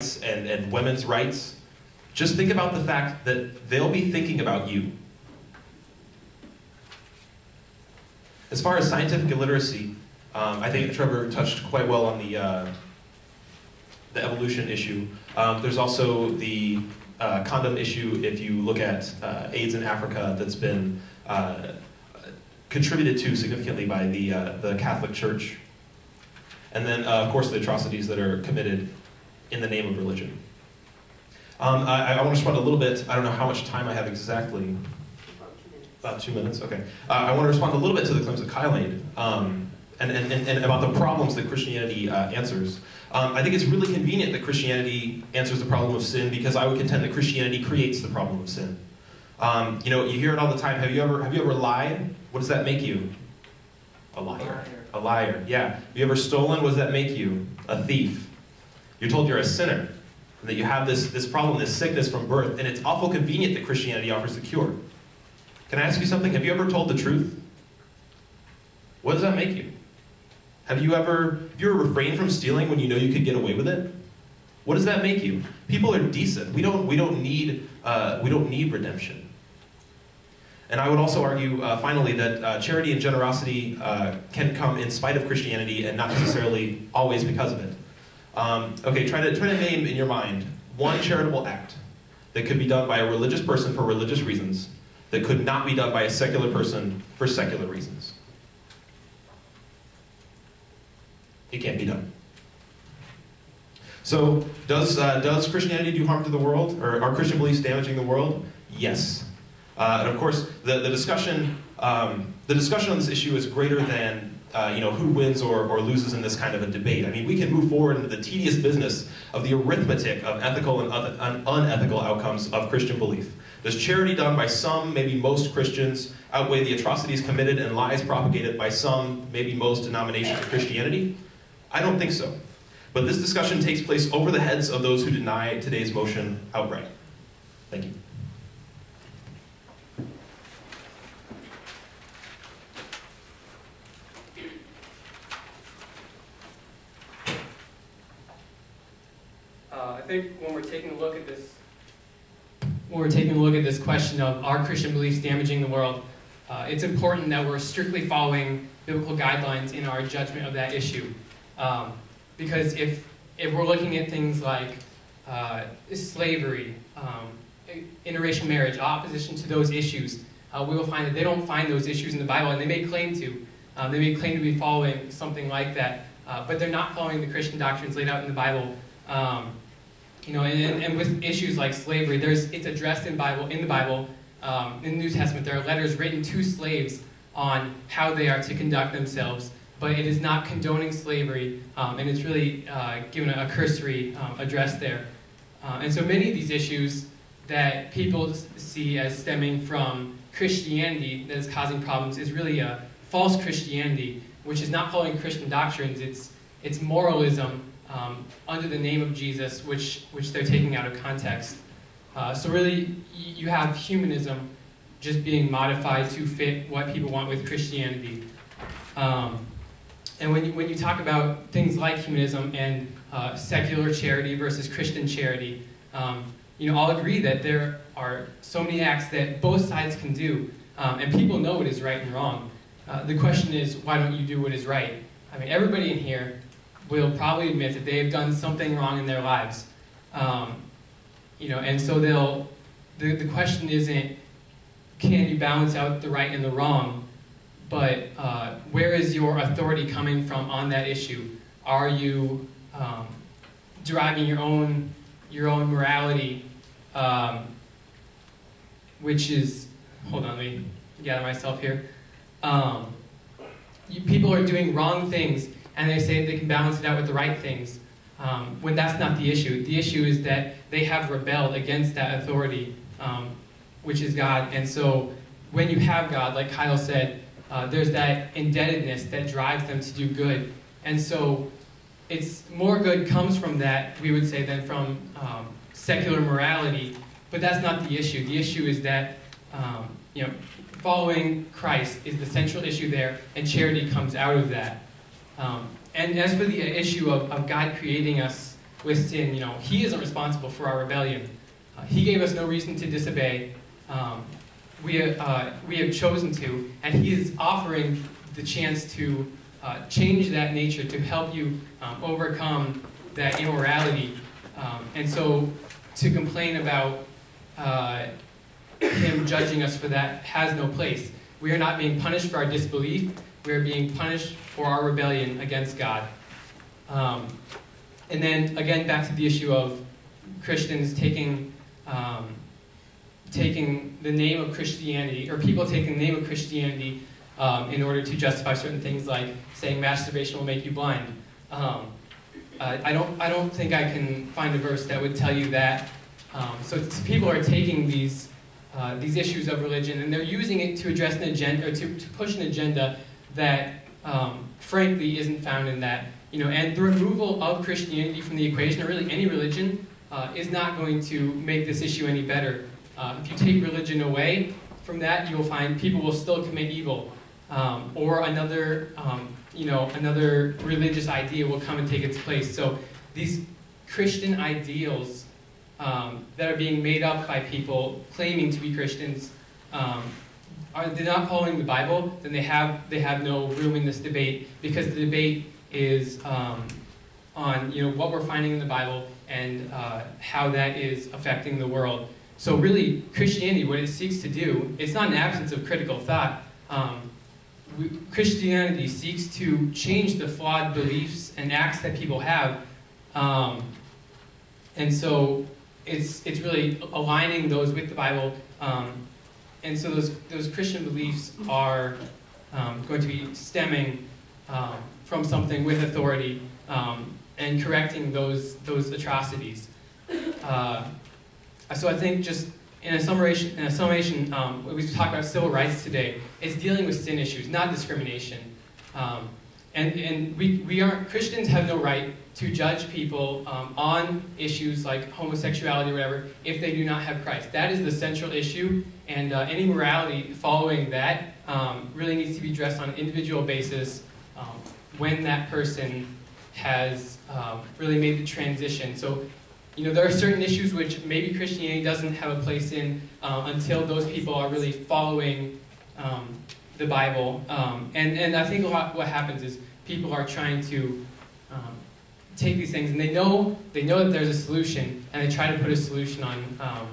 and women's rights, just think about the fact that they'll be thinking about you. As far as scientific illiteracy, I think Trevor touched quite well on the evolution issue. There's also the condom issue. If you look at AIDS in Africa, that's been contributed to significantly by the Catholic Church. And then, of course, the atrocities that are committed in the name of religion. I want to respond a little bit. I don't know how much time I have exactly. About 2 minutes, okay. I want to respond a little bit to the claims that Kyle made, and about the problems that Christianity answers. I think it's really convenient that Christianity answers the problem of sin, because I would contend that Christianity creates the problem of sin. You know, you hear it all the time. Have you ever lied? What does that make you? A liar. A liar, yeah. Have you ever stolen? What does that make you? A thief. You're told you're a sinner, that you have this problem, this sickness from birth, and it's awful convenient that Christianity offers the cure. Can I ask you something? Have you ever told the truth? What does that make you? Have you ever refrained from stealing when you know you could get away with it? What does that make you? People are decent. We don't need redemption. And I would also argue, finally, that charity and generosity can come in spite of Christianity and not necessarily always because of it. Okay, try to name in your mind one charitable act that could be done by a religious person for religious reasons that could not be done by a secular person for secular reasons. It can't be done. So, does Christianity do harm to the world? Or are Christian beliefs damaging the world? Yes. And of course, the discussion on this issue is greater than who wins or loses in this kind of a debate. I mean, we can move forward into the tedious business of the arithmetic of ethical and unethical outcomes of Christian belief. Does charity done by some, maybe most Christians, outweigh the atrocities committed and lies propagated by some, maybe most denominations of Christianity? I don't think so. But this discussion takes place over the heads of those who deny today's motion outright. Thank you. I think when we're taking a look at this question of are Christian beliefs damaging the world, it's important that we're strictly following biblical guidelines in our judgment of that issue. Because if we're looking at things like slavery, interracial marriage, opposition to those issues, we will find that they don't find those issues in the Bible, and they may claim to. They may claim to be following something like that, but they're not following the Christian doctrines laid out in the Bible. And with issues like slavery, it's addressed in the Bible. In the New Testament, there are letters written to slaves on how they are to conduct themselves, but it is not condoning slavery, and it's really given a cursory address there. And so many of these issues that people see as stemming from Christianity that is causing problems is really a false Christianity, which is not following Christian doctrines. It's moralism under the name of Jesus, which they're taking out of context. So really, you have humanism just being modified to fit what people want with Christianity. And when you talk about things like humanism and secular charity versus Christian charity, I'll agree that there are so many acts that both sides can do, and people know what is right and wrong. The question is, why don't you do what is right? I mean, everybody in here will probably admit that they have done something wrong in their lives. And so the question isn't, can you balance out the right and the wrong, but where is your authority coming from on that issue? Are you deriving your own morality, which is, hold on, let me gather myself here. People are doing wrong things, and they say they can balance it out with the right things, when that's not the issue. The issue is that they have rebelled against that authority, which is God. And so when you have God, like Kyle said, there's that indebtedness that drives them to do good. And so it's more good comes from that, we would say, than from secular morality. But that's not the issue. The issue is that following Christ is the central issue there, and charity comes out of that. And as for the issue of God creating us with sin, he isn't responsible for our rebellion. He gave us no reason to disobey. We have chosen to, and he is offering the chance to change that nature, to help you overcome that immorality. And so to complain about him judging us for that has no place. We are not being punished for our disbelief. We are being punished for our rebellion against God. And then, again, back to the issue of Christians taking the name of Christianity, or people taking the name of Christianity in order to justify certain things, like saying masturbation will make you blind. I don't think I can find a verse that would tell you that. So people are taking these issues of religion, and they're using it to address an agenda, or to push an agenda that, frankly, isn't found in that. And the removal of Christianity from the equation, or really any religion, is not going to make this issue any better. If you take religion away from that, you will find people will still commit evil, or another religious idea will come and take its place. So these Christian ideals that are being made up by people claiming to be Christians, they're not following the Bible, then they have no room in this debate, because the debate is on what we're finding in the Bible and how that is affecting the world. So really, Christianity, what it seeks to do, it's not an absence of critical thought. Christianity seeks to change the flawed beliefs and acts that people have, and so it's really aligning those with the Bible. And so those Christian beliefs are going to be stemming from something with authority, and correcting those atrocities. So I think, just in a summation, we talk about civil rights today. It's dealing with sin issues, not discrimination. And we aren't, Christians have no right to judge people on issues like homosexuality or whatever if they do not have Christ. That is the central issue, and any morality following that really needs to be addressed on an individual basis when that person has really made the transition. So, there are certain issues which maybe Christianity doesn't have a place in until those people are really following the Bible. And I think a lot what happens is people are trying to take these things, and they know that there's a solution, and they try to put a solution on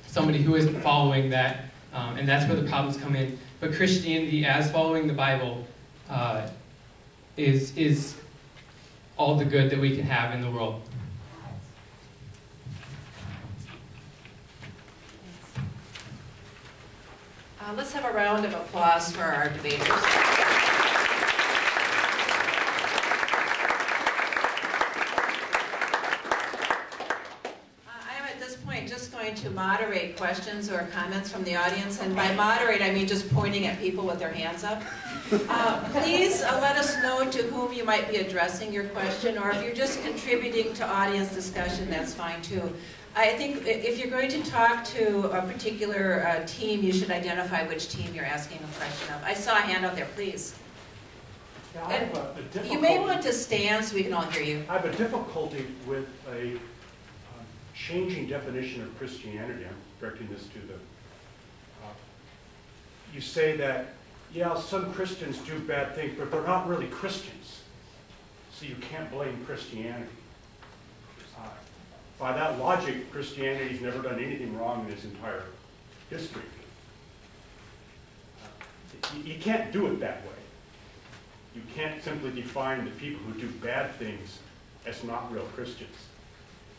somebody who isn't following that, and that's where the problems come in. But Christianity, as following the Bible, is all the good that we can have in the world. Let's have a round of applause for our debaters. Just going to moderate questions or comments from the audience, and by moderate I mean just pointing at people with their hands up. Please let us know to whom you might be addressing your question, or if you're just contributing to audience discussion, that's fine too. I think if you're going to talk to a particular team, you should identify which team you're asking a question of. I saw a hand out there, please. Yeah, I have a difficulty. You may want to stand so we can all hear you. I have a difficulty with a changing definition of Christianity. I'm directing this to the... you say that, yeah, some Christians do bad things, but they're not really Christians. So you can't blame Christianity. By that logic, Christianity's never done anything wrong in its entire history. You can't do it that way. You can't simply define the people who do bad things as not real Christians.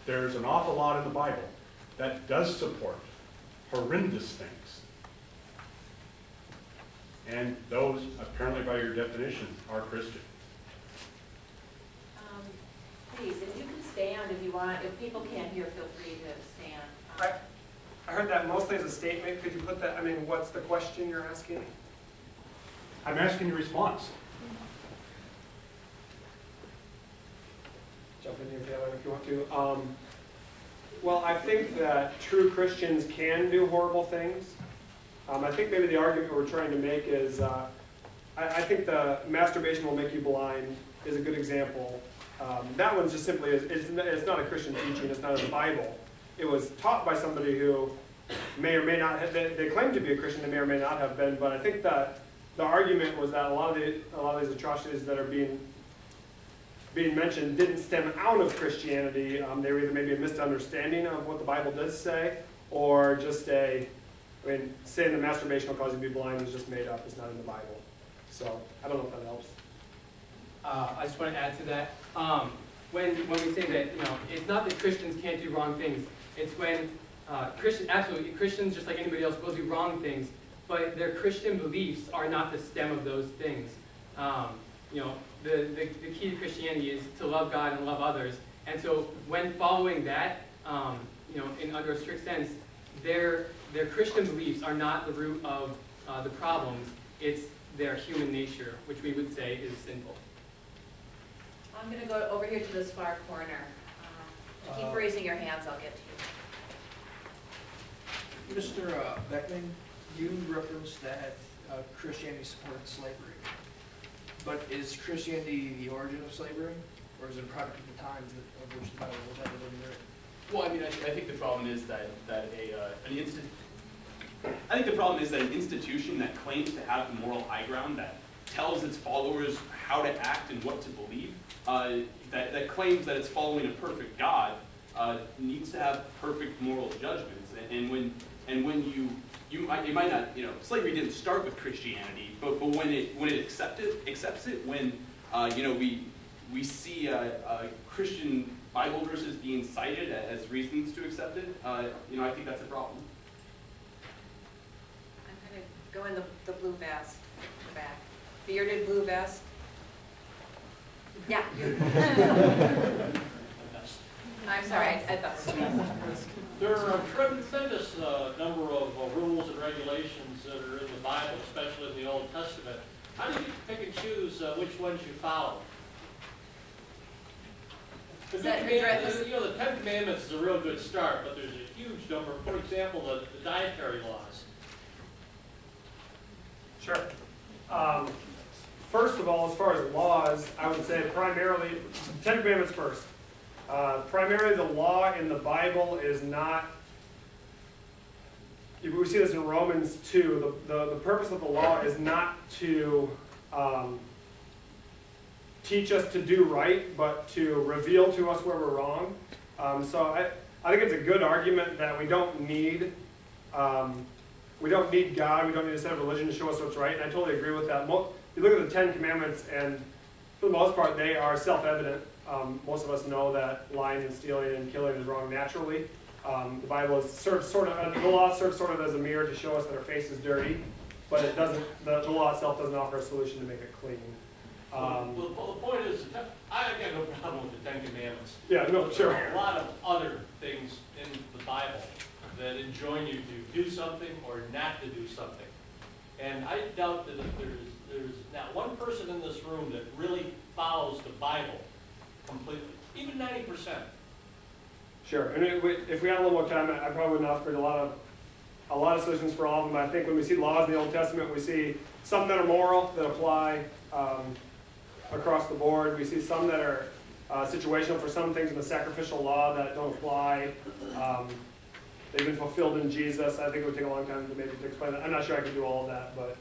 There's an awful lot in the Bible that does support horrendous things. And those, apparently by your definition, are Christian. Please, if you can stand if you want. If people can't hear, feel free to stand. I heard that mostly as a statement. Could you put that, what's the question you're asking? I'm asking your response. Jump in here, Taylor, if you want to. Well, I think that true Christians can do horrible things. I think maybe the argument we're trying to make is, I think the masturbation will make you blind is a good example. That one's just simply, it's not a Christian teaching, it's not in the Bible. It was taught by somebody who may or may not have, they claim to be a Christian, they may or may not have been, but I think that the argument was that a lot of these atrocities that are being mentioned didn't stem out of Christianity. They were either maybe a misunderstanding of what the Bible does say, or just saying that masturbation will cause you to be blind is just made up, it's not in the Bible. So, I don't know if that helps. I just want to add to that. When we say that, it's not that Christians can't do wrong things. It's when Christians, just like anybody else, will do wrong things, but their Christian beliefs are not the stem of those things. The key to Christianity is to love God and love others. And so when following that, under a strict sense, their Christian beliefs are not the root of the problems. It's their human nature, which we would say is sinful. I'm going to go over here to this far corner. Keep raising your hands, I'll get to you. Mr. Beckman, you referenced that Christianity supported slavery. But is Christianity the origin of slavery? Or is it a product of the times of which the Bible was ever written? Well, I think the problem is that an institution that claims to have the moral high ground, that tells its followers how to act and what to believe, that claims that it's following a perfect God, needs to have perfect moral judgments. And when you might not, slavery didn't start with Christianity, but when it accepts it, when we see Christian Bible verses being cited as reasons to accept it, I think that's a problem. I'm going to go in the blue vest in the back. Bearded blue vest. Yeah. I'm sorry, I thought. There are a tremendous number of rules and regulations that are in the Bible, especially in the Old Testament. How do you pick and choose which ones you follow? The Ten Commandments is a real good start, but there's a huge number. For example, the dietary laws. Sure. First of all, as far as laws, I would say primarily, Ten Commandments first. Primarily the law in the Bible is not, we see this in Romans 2, the purpose of the law is not to teach us to do right, but to reveal to us where we're wrong. So I think it's a good argument that we don't need God, we don't need a set of religion to show us what's right, and I totally agree with that. You look at the Ten Commandments, and for the most part, they are self-evident. Most of us know that lying and stealing and killing is wrong naturally. The Bible is the law serves sort of as a mirror to show us that our face is dirty, but it doesn't. The law itself doesn't offer a solution to make it clean. Well, the point is, I got no problem with the Ten Commandments. Yeah, no, sure. There are a lot of other things in the Bible that enjoin you to do something or not to do something. And I doubt that if there's not one person in this room that really follows the Bible completely, even 90%. Sure, and if we had a little more time, I probably wouldn't offer a lot of solutions for all of them. I think when we see laws in the Old Testament, we see some that are moral, that apply across the board. We see some that are situational for some things in the sacrificial law that don't apply. They've been fulfilled in Jesus. I think it would take a long time to maybe explain that. I'm not sure I can do all of that, but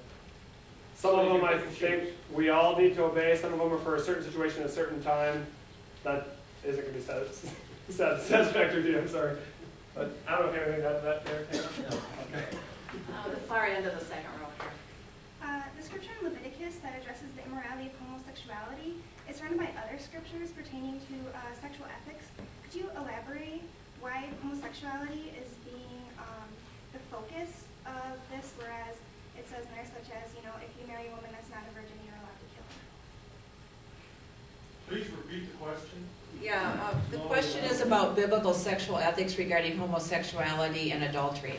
some of them I think we all need to obey. Some of them are for a certain situation at a certain time. That isn't going to be satisfactory to you, I'm sorry. But I don't know if anything that there. No. Okay. The far end of the second row here. The scripture in Leviticus that addresses the immorality of homosexuality is surrounded by other scriptures pertaining to sexual ethics. Could you elaborate why homosexuality is being the focus of this, whereas it says there, such as, if you marry a woman that's not a virgin, you're allowed to kill her? Please repeat the question. Yeah, the question is about biblical sexual ethics regarding homosexuality and adultery.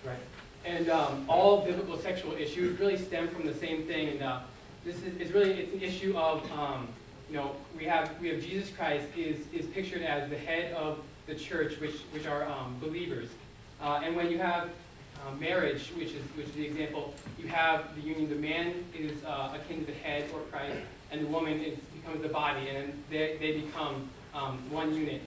Right. And all biblical sexual issues really stem from the same thing. And it's an issue of, we have Jesus Christ is pictured as the head of the church, which are believers. And when you have marriage, which is the example, you have the union. The man is akin to the head or Christ, and the woman becomes the body, and they become one unit.